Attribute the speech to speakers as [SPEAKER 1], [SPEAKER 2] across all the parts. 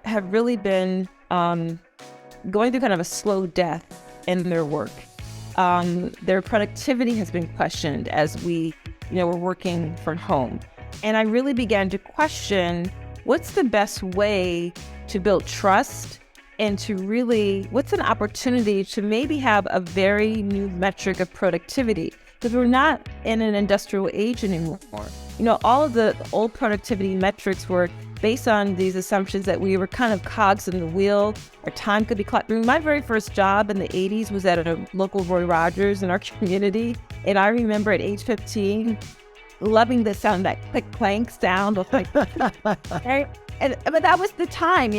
[SPEAKER 1] have really been going through kind of a slow death in their work. Their productivity has been questioned as we're working from home. And I really began to question what's the best way to build trust and what's an opportunity to maybe have a very new metric of productivity, because we're not in an industrial age anymore. All of the old productivity metrics were based on these assumptions that we were kind of cogs in the wheel. Our time could be clocked. My very first job in the 80s was at a local Roy Rogers in our community. And I remember at age 15, loving the sound, that click clank sound. Right? But that was the time,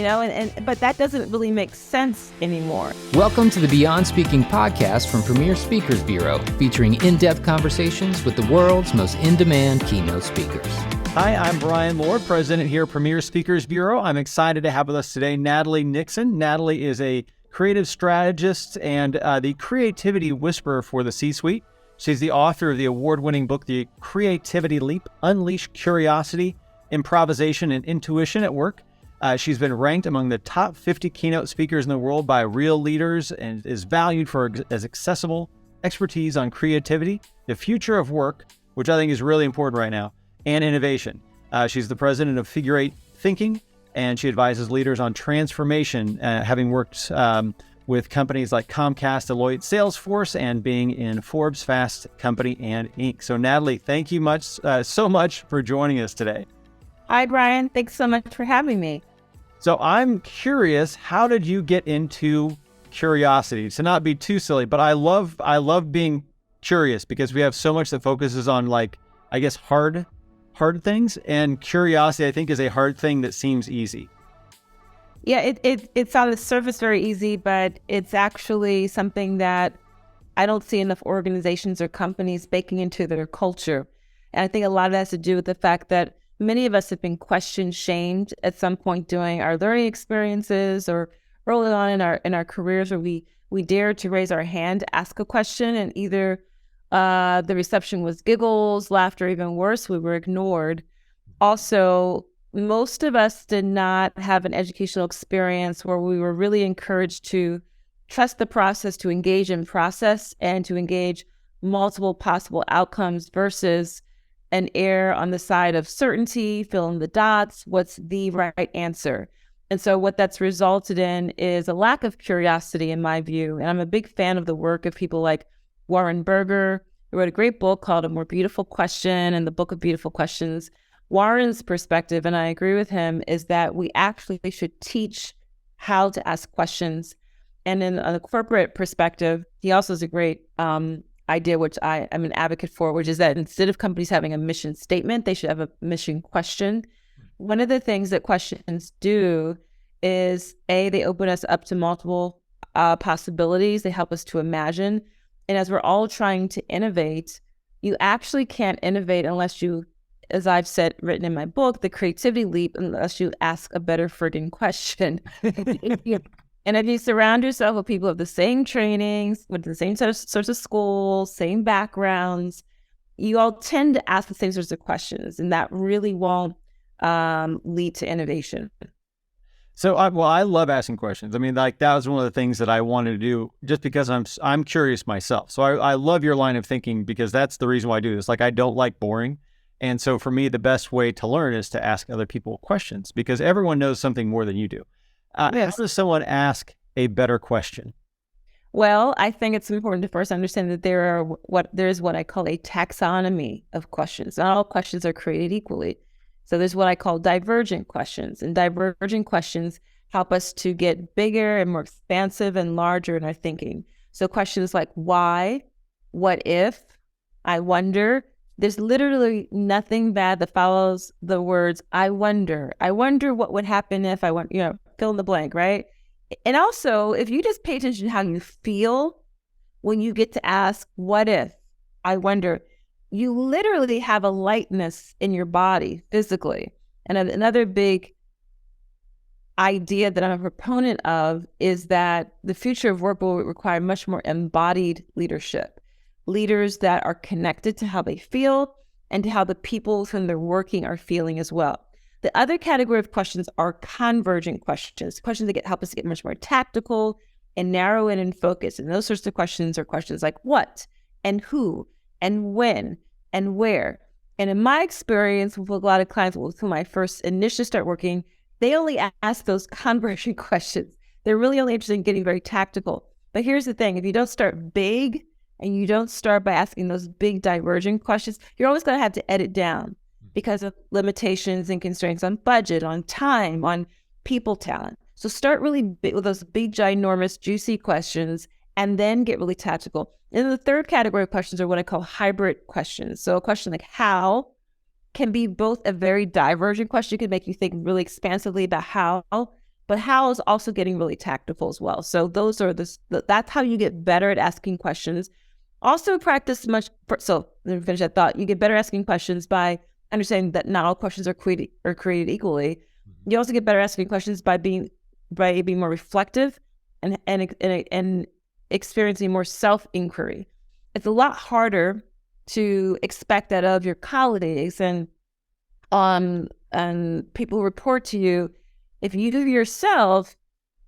[SPEAKER 1] but that doesn't really make sense anymore.
[SPEAKER 2] Welcome to the Beyond Speaking podcast from Premier Speakers Bureau, featuring in-depth conversations with the world's most in-demand keynote speakers.
[SPEAKER 3] Hi, I'm Brian Lord, president here at Premier Speakers Bureau. I'm excited to have with us today Natalie Nixon. Natalie is a creative strategist and the creativity whisperer for the C-suite. She's the author of the award-winning book, The Creativity Leap: Unleash Curiosity, Improvisation, and Intuition at Work. She's been ranked among the top 50 keynote speakers in the world by real leaders and is valued as accessible expertise on creativity, the future of work, which I think is really important right now, and innovation. She's the president of Figure 8 Thinking, and she advises leaders on transformation, having worked with companies like Comcast, Deloitte, Salesforce, and being in Forbes, Fast Company, and Inc. So Natalie, thank you so much for joining us today.
[SPEAKER 1] Hi, Brian. Thanks so much for having me.
[SPEAKER 3] So I'm curious, how did you get into curiosity? To not be too silly, but I love being curious because we have so much that focuses on hard things, and curiosity, I think, is a hard thing that seems easy.
[SPEAKER 1] Yeah, it's on the surface very easy, but it's actually something that I don't see enough organizations or companies baking into their culture. And I think a lot of that has to do with the fact that many of us have been shamed at some point during our learning experiences or early on in our careers, where we dared to raise our hand, ask a question, and either the reception was giggles, laughter, even worse, we were ignored. Also, most of us did not have an educational experience where we were really encouraged to trust the process, to engage in process, and to engage multiple possible outcomes versus an err on the side of certainty, fill in the dots, what's the right answer. And so what that's resulted in is a lack of curiosity, in my view. And I'm a big fan of the work of people like Warren Berger, who wrote a great book called A More Beautiful Question and the Book of Beautiful Questions. Warren's perspective, and I agree with him, is that we actually should teach how to ask questions. And in a corporate perspective, he also has a great idea, which I am an advocate for, which is that instead of companies having a mission statement, they should have a mission question. One of the things that questions do is, they open us up to multiple possibilities. They help us to imagine. And as we're all trying to innovate, you actually can't innovate unless you, as I've written in my book, The Creativity Leap, unless you ask a better friggin' question. And if you surround yourself with people of the same trainings, with the same sorts of schools, same backgrounds, you all tend to ask the same sorts of questions, and that really won't lead to innovation.
[SPEAKER 3] So, I love asking questions. I mean, that was one of the things that I wanted to do, just because I'm curious myself. So I love your line of thinking, because that's the reason why I do this. I don't like boring. And so for me, the best way to learn is to ask other people questions, because everyone knows something more than you do.
[SPEAKER 1] Yes.
[SPEAKER 3] How does someone ask a better question?
[SPEAKER 1] Well, I think it's important to first understand that there is what I call a taxonomy of questions. Not all questions are created equally. So there's what I call divergent questions, and divergent questions help us to get bigger and more expansive and larger in our thinking. So questions like why, what if, I wonder. There's literally nothing bad that follows the words I wonder. I wonder what would happen if I went, fill in the blank, right? And also, if you just pay attention to how you feel when you get to ask what if, I wonder, you literally have a lightness in your body physically. And another big idea that I'm a proponent of is that the future of work will require much more embodied leadership. Leaders that are connected to how they feel and to how the people with whom they're working are feeling as well. The other category of questions are convergent questions, questions that help us to get much more tactical and narrow in and focus. And those sorts of questions are questions like what and who and when and where. And in my experience with a lot of clients with whom I first initially start working, they only ask those convergent questions. They're really only interested in getting very tactical. But here's the thing, if you don't start big and you don't start by asking those big divergent questions, you're always going to have to edit down because of limitations and constraints on budget, on time, on people talent. So start really big with those big, ginormous, juicy questions, and then get really tactical. And the third category of questions are what I call hybrid questions. So a question like how can be both a very divergent question, can make you think really expansively about how, but how is also getting really tactical as well. So those are that's how you get better at asking questions. Also practice so let me finish that thought. You get better asking questions by understanding that not all questions are created equally. You also get better asking questions by being more reflective and experiencing more self-inquiry. It's a lot harder to expect that of your colleagues and people who report to you if you yourself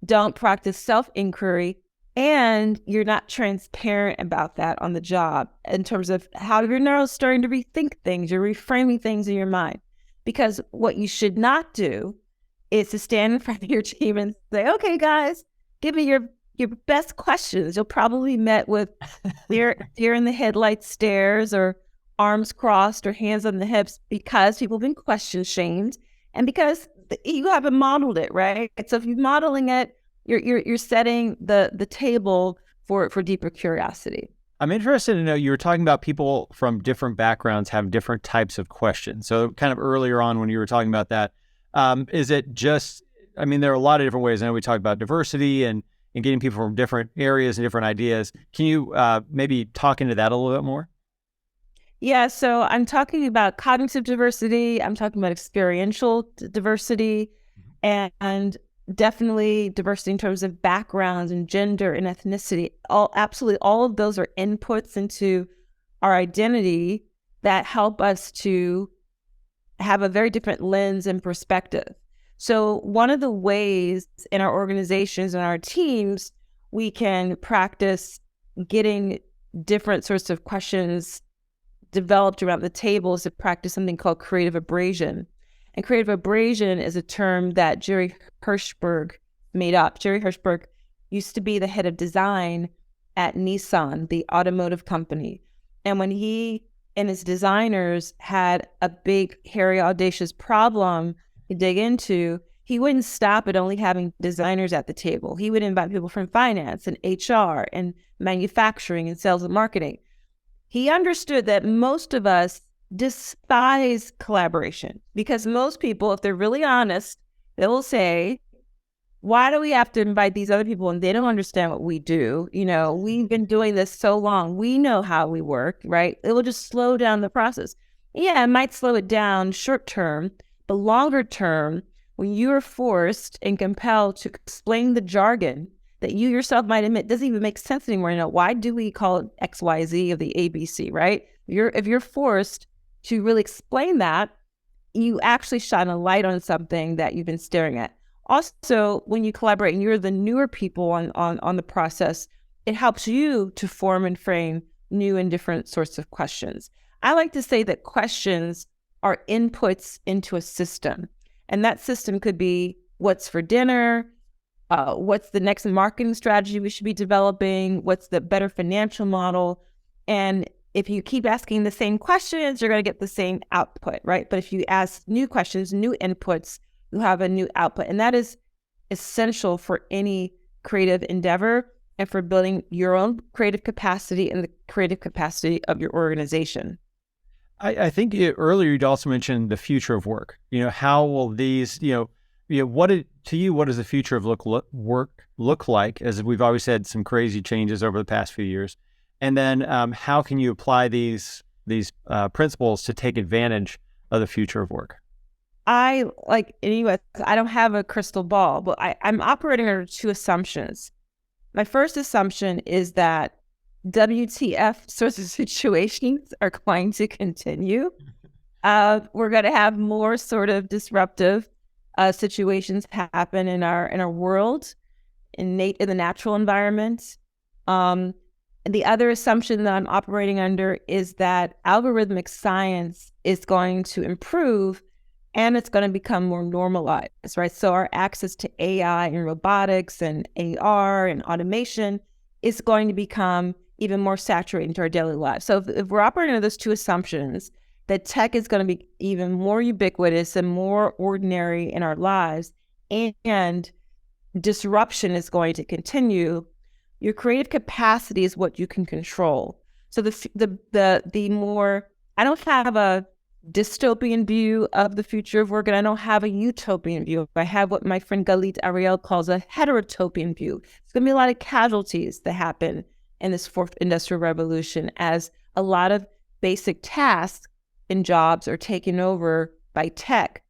[SPEAKER 1] don't practice self-inquiry and you're not transparent about that on the job in terms of how you're now starting to rethink things, you're reframing things in your mind. Because what you should not do is to stand in front of your team and say, okay, guys, give me your best questions. You'll probably met with deer in the headlights stares or arms crossed or hands on the hips because people have been question shamed and because you haven't modeled it, right? So if you're modeling it, you're setting the table for deeper curiosity.
[SPEAKER 3] I'm interested to know, you were talking about people from different backgrounds have different types of questions. So kind of earlier on when you were talking about that, is it just, I mean, there are a lot of different ways. I know we talked about diversity and getting people from different areas and different ideas. Can you maybe talk into that a little bit more?
[SPEAKER 1] Yeah, so I'm talking about cognitive diversity. I'm talking about experiential diversity and definitely diversity in terms of backgrounds and gender and ethnicity. Absolutely all of those are inputs into our identity that help us to have a very different lens and perspective. So one of the ways in our organizations and our teams we can practice getting different sorts of questions developed around the table is to practice something called creative abrasion. And creative abrasion is a term that Jerry Hirschberg made up. Jerry Hirschberg used to be the head of design at Nissan, the automotive company. And when he and his designers had a big, hairy, audacious problem to dig into, he wouldn't stop at only having designers at the table. He would invite people from finance and HR and manufacturing and sales and marketing. He understood that most of us despise collaboration because most people, if they're really honest, they will say, why do we have to invite these other people and they don't understand what we do? You know, we've been doing this so long. We know how we work, right? It will just slow down the process. Yeah, it might slow it down short term, but longer term, when you are forced and compelled to explain the jargon that you yourself might admit doesn't even make sense anymore. You know, why do we call it XYZ of the ABC, right? If you're forced to really explain that, you actually shine a light on something that you've been staring at. Also, when you collaborate and you're the newer people on the process, it helps you to form and frame new and different sorts of questions. I like to say that questions are inputs into a system. And that system could be what's for dinner, what's the next marketing strategy we should be developing, what's the better financial model. And if you keep asking the same questions, you're going to get the same output, right? But if you ask new questions, new inputs, you have a new output. And that is essential for any creative endeavor and for building your own creative capacity and the creative capacity of your organization.
[SPEAKER 3] I think earlier you'd also mentioned the future of work. You know, how will these, what does the future of work look like? As we've always had some crazy changes over the past few years. And then how can you apply these principles to take advantage of the future of work?
[SPEAKER 1] I don't have a crystal ball, but I'm operating under two assumptions. My first assumption is that WTF sorts of situations are going to continue. We're going to have more sort of disruptive situations happen in our world, in the natural environment. And the other assumption that I'm operating under is that algorithmic science is going to improve and it's going to become more normalized, right? So our access to AI and robotics and AR and automation is going to become even more saturated into our daily lives. So if we're operating under those two assumptions, that tech is going to be even more ubiquitous and more ordinary in our lives, and disruption is going to continue, your creative capacity is what you can control. So the more, I don't have a dystopian view of the future of work, and I don't have a utopian view. I have what my friend Galit Ariel calls a heterotopian view. There's going to be a lot of casualties that happen in this fourth industrial revolution as a lot of basic tasks and jobs are taken over by tech.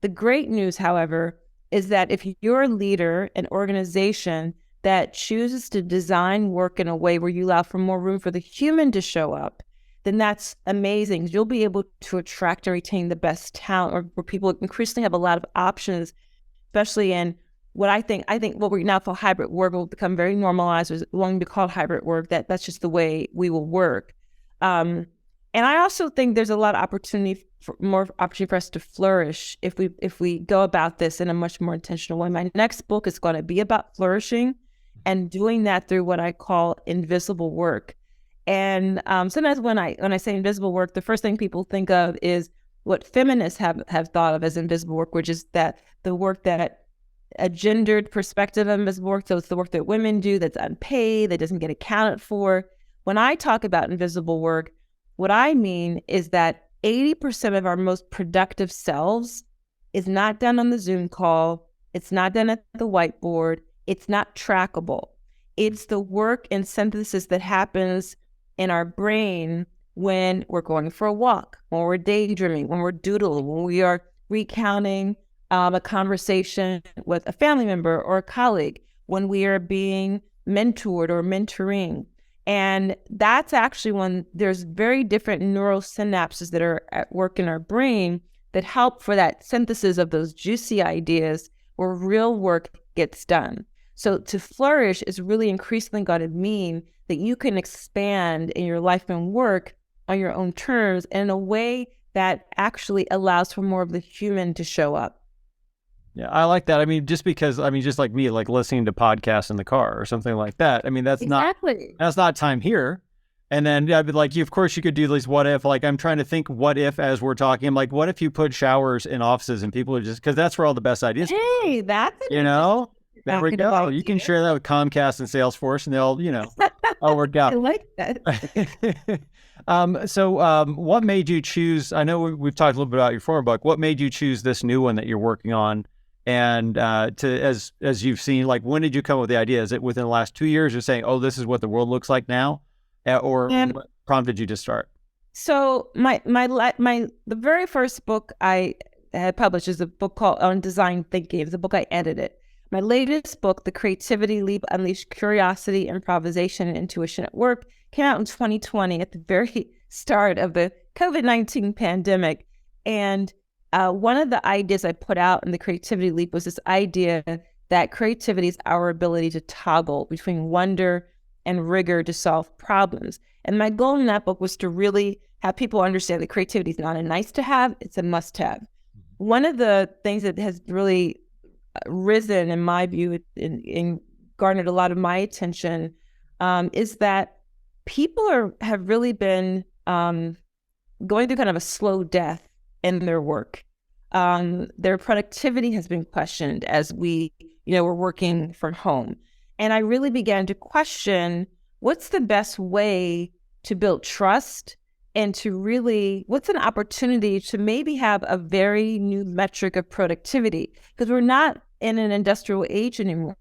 [SPEAKER 1] The great news, however, is that if you're a leader, an organization that chooses to design work in a way where you allow for more room for the human to show up, then that's amazing. You'll be able to attract and retain the best talent, or where people increasingly have a lot of options, especially in what I think what we now call hybrid work will become very normalized. It's going to be called hybrid work. That's just the way we will work. And I also think there's a lot of more opportunity for us to flourish if we go about this in a much more intentional way. My next book is going to be about flourishing and doing that through what I call invisible work. And sometimes when I say invisible work, the first thing people think of is what feminists have thought of as invisible work, which is that the work that a gendered perspective of invisible work. So it's the work that women do that's unpaid, that doesn't get accounted for. When I talk about invisible work, what I mean is that 80% of our most productive selves is not done on the Zoom call. It's not done at the whiteboard. It's not trackable. It's the work and synthesis that happens in our brain when we're going for a walk, when we're daydreaming, when we're doodling, when we are recounting a conversation with a family member or a colleague, when we are being mentored or mentoring. And that's actually when there's very different neural synapses that are at work in our brain that help for that synthesis of those juicy ideas where real work gets done. So to flourish is really increasingly going to mean that you can expand in your life and work on your own terms and in a way that actually allows for more of the human to show up.
[SPEAKER 3] Yeah, I like that. I mean, just like me, like listening to podcasts in the car or something like that. I mean, that's not time here. And then I'd be like, of course you could do these what if, like I'm trying to think what if as we're talking. I'm like, what if you put showers in offices and people are just, because that's where all the best ideas
[SPEAKER 1] Hey, that's
[SPEAKER 3] there we go. You can share that with Comcast and Salesforce and they'll, all work out.
[SPEAKER 1] I like that.
[SPEAKER 3] So what made you choose, I know we've talked a little bit about your former book, what made you choose this new one that you're working on? And as you've seen, like, when did you come up with the idea? Is it within the last 2 years? You're saying, oh, this is what the world looks like now? Or what prompted you to start?
[SPEAKER 1] So the very first book I had published is a book called On Design Thinking. It's a book I edited. My latest book, The Creativity Leap, Unleash Curiosity, Improvisation, and Intuition at Work, came out in 2020 at the very start of the COVID-19 pandemic. And one of the ideas I put out in The Creativity Leap was this idea that creativity is our ability to toggle between wonder and rigor to solve problems. And my goal in that book was to really have people understand that creativity is not a nice to have, it's a must have. One of the things that has really risen, in my view, and garnered a lot of my attention is that people have really been going through kind of a slow death in their work. Their productivity has been questioned as we're working from home. And I really began to question what's the best way to build trust and to really, what's an opportunity to maybe have a very new metric of productivity? Because we're not in an industrial age anymore.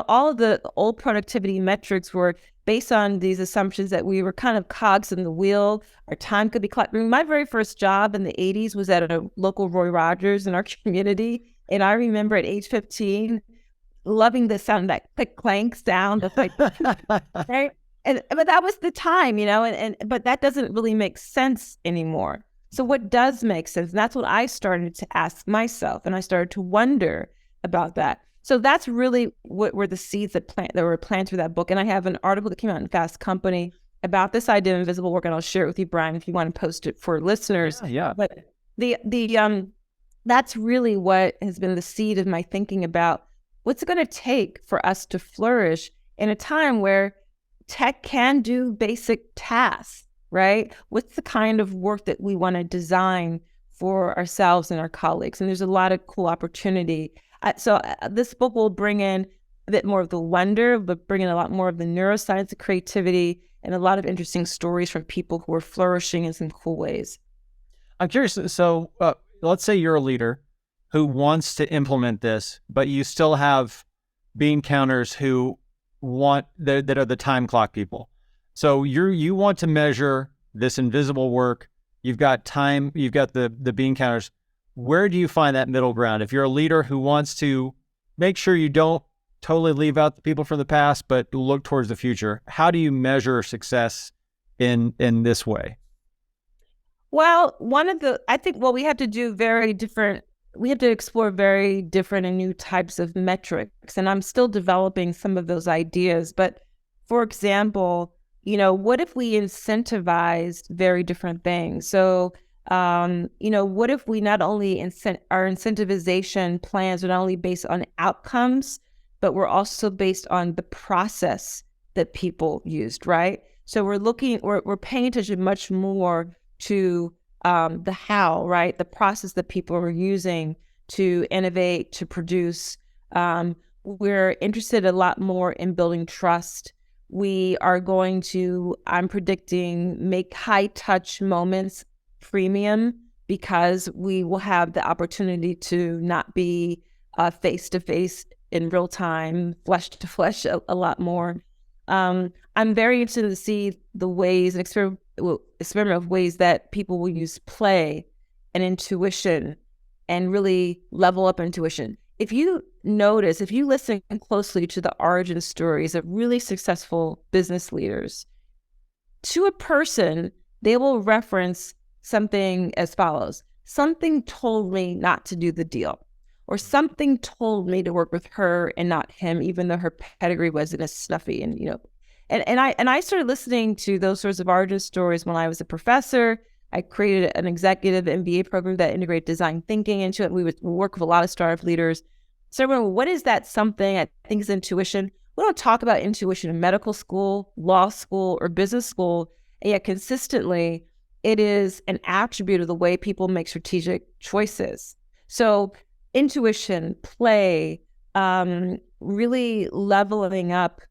[SPEAKER 1] All of the old productivity metrics were based on these assumptions that we were kind of cogs in the wheel. Our time could be clocked. I mean, my very first job in the 80s was at a local Roy Rogers in our community. And I remember at age 15, loving the sound, that click clank sound. Of like, right? But that was the time, but that doesn't really make sense anymore. So what does make sense? And that's what I started to ask myself, and I started to wonder about that. So that's really what were the seeds that were planted through that book. And I have an article that came out in Fast Company about this idea of invisible work, and I'll share it with you, Brian, if you want to post it for listeners.
[SPEAKER 3] Yeah.
[SPEAKER 1] But that's really what has been the seed of my thinking about what's it going to take for us to flourish in a time where tech can do basic tasks, right? What's the kind of work that we want to design for ourselves and our colleagues? And there's a lot of cool opportunity. So this book will bring in a bit more of the wonder, but bring in a lot more of the neuroscience of creativity and a lot of interesting stories from people who are flourishing in some cool ways.
[SPEAKER 3] I'm curious. So let's say you're a leader who wants to implement this, but you still have bean counters who want that are the time clock people. So you want to measure this invisible work. You've got time. You've got the bean counters. Where do you find that middle ground? If you're a leader who wants to make sure you don't totally leave out the people from the past, but look towards the future, how do you measure success in this way?
[SPEAKER 1] Well, we have to do we have to explore very different and new types of metrics. And I'm still developing some of those ideas. But for example, what if we incentivized very different things? So, what if we not only our incentivization plans are not only based on outcomes, but we're also based on the process that people used, right? So we're paying attention much more to the how, right? The process that people are using to innovate, to produce. We're interested a lot more in building trust. We are going to, I'm predicting, make high touch moments premium because we will have the opportunity to not be face to face in real time, flesh to flesh a lot more. I'm very interested to see the ways and experiment of ways that people will use play and intuition and really level up intuition. If you listen closely to the origin stories of really successful business leaders, to a person, they will reference something as follows: something told me not to do the deal, or something told me to work with her and not him, even though her pedigree wasn't as snuffy. And I started listening to those sorts of origin stories when I was a professor. I created an executive MBA program that integrated design thinking into it. We would work with a lot of startup leaders. So what is that something I think is intuition? We don't talk about intuition in medical school, law school, or business school, and yet consistently it is an attribute of the way people make strategic choices. So intuition, play, really leveling up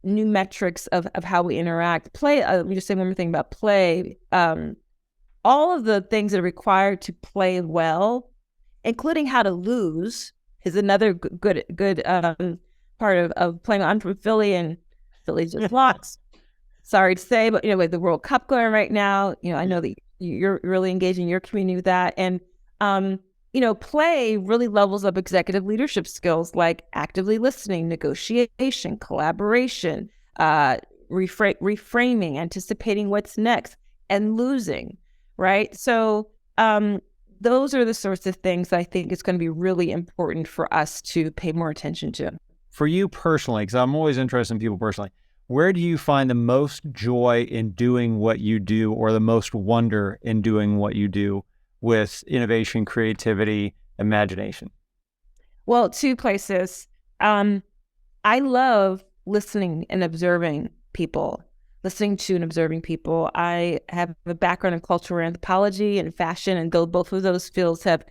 [SPEAKER 1] new metrics of how we interact. Play, let me just say one more thing about play. All of the things that are required to play well, including how to lose, is another good part of playing. I'm from Philly, and Philly just lost. Sorry to say, but with the World Cup going right now, I know that you're really engaging your community with that. And play really levels up executive leadership skills like actively listening, negotiation, collaboration, reframing, anticipating what's next, and losing, right? So those are the sorts of things that I think it's going to be really important for us to pay more attention to.
[SPEAKER 3] For you personally, because I'm always interested in people personally, where do you find the most joy in doing what you do, or the most wonder in doing what you do with innovation, creativity, imagination?
[SPEAKER 1] Well, two places. I love listening and observing people, listening to and observing people. I have a background in cultural anthropology and fashion, and both of those fields have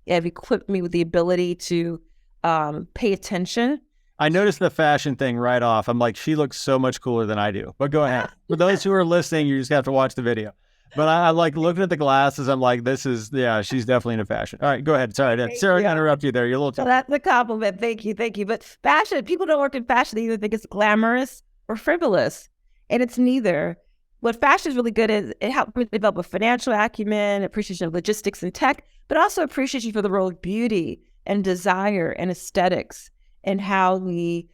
[SPEAKER 1] equipped me with the ability to pay attention.
[SPEAKER 3] I noticed the fashion thing right off. I'm like, she looks so much cooler than I do. But go ahead. For those who are listening, you just have to watch the video. But I like looking at the glasses. I'm like, she's definitely into fashion. All right, go ahead. Sorry, Sarah, I interrupt you there. You're a little tough.
[SPEAKER 1] Well, that's a compliment. Thank you. But fashion, people don't work in fashion. They either think it's glamorous or frivolous, and it's neither. What fashion is really good is it helps me develop a financial acumen, appreciation of logistics and tech, but also appreciation for the role of beauty and desire and aesthetics and how we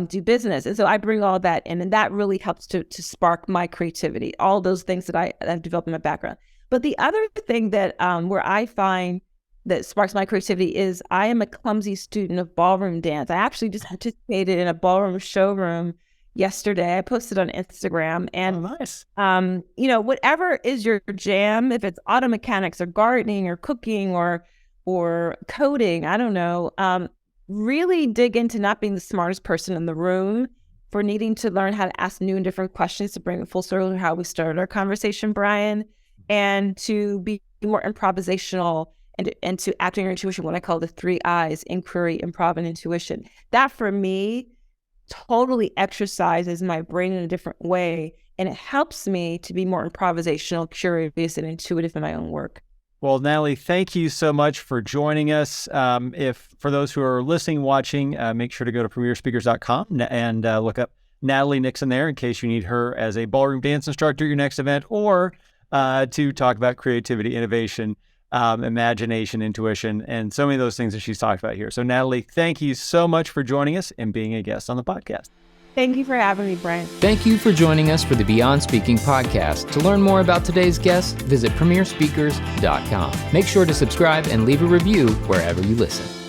[SPEAKER 1] do business. And so I bring all that in, and that really helps to spark my creativity, all those things that I've developed in my background. But the other thing that where I find that sparks my creativity is I am a clumsy student of ballroom dance. I actually just participated in a ballroom showroom yesterday. I posted on Instagram, and
[SPEAKER 3] nice.
[SPEAKER 1] Whatever is your jam, if it's auto mechanics or gardening or cooking or coding, I don't know, really dig into not being the smartest person in the room, for needing to learn how to ask new and different questions to bring it full circle to how we started our conversation, Brian, and to be more improvisational and to acting your intuition, what I call the 3 I's: inquiry, improv, and intuition. That for me totally exercises my brain in a different way, and it helps me to be more improvisational, curious, and intuitive in my own work.
[SPEAKER 3] Well, Natalie, thank you so much for joining us. For those who are listening, watching, make sure to go to premierspeakers.com and look up Natalie Nixon there in case you need her as a ballroom dance instructor at your next event, or to talk about creativity, innovation, imagination, intuition, and so many of those things that she's talked about here. So Natalie, thank you so much for joining us and being a guest on the podcast.
[SPEAKER 1] Thank you for having me, Brian.
[SPEAKER 2] Thank you for joining us for the Beyond Speaking podcast. To learn more about today's guest, visit premierspeakers.com. Make sure to subscribe and leave a review wherever you listen.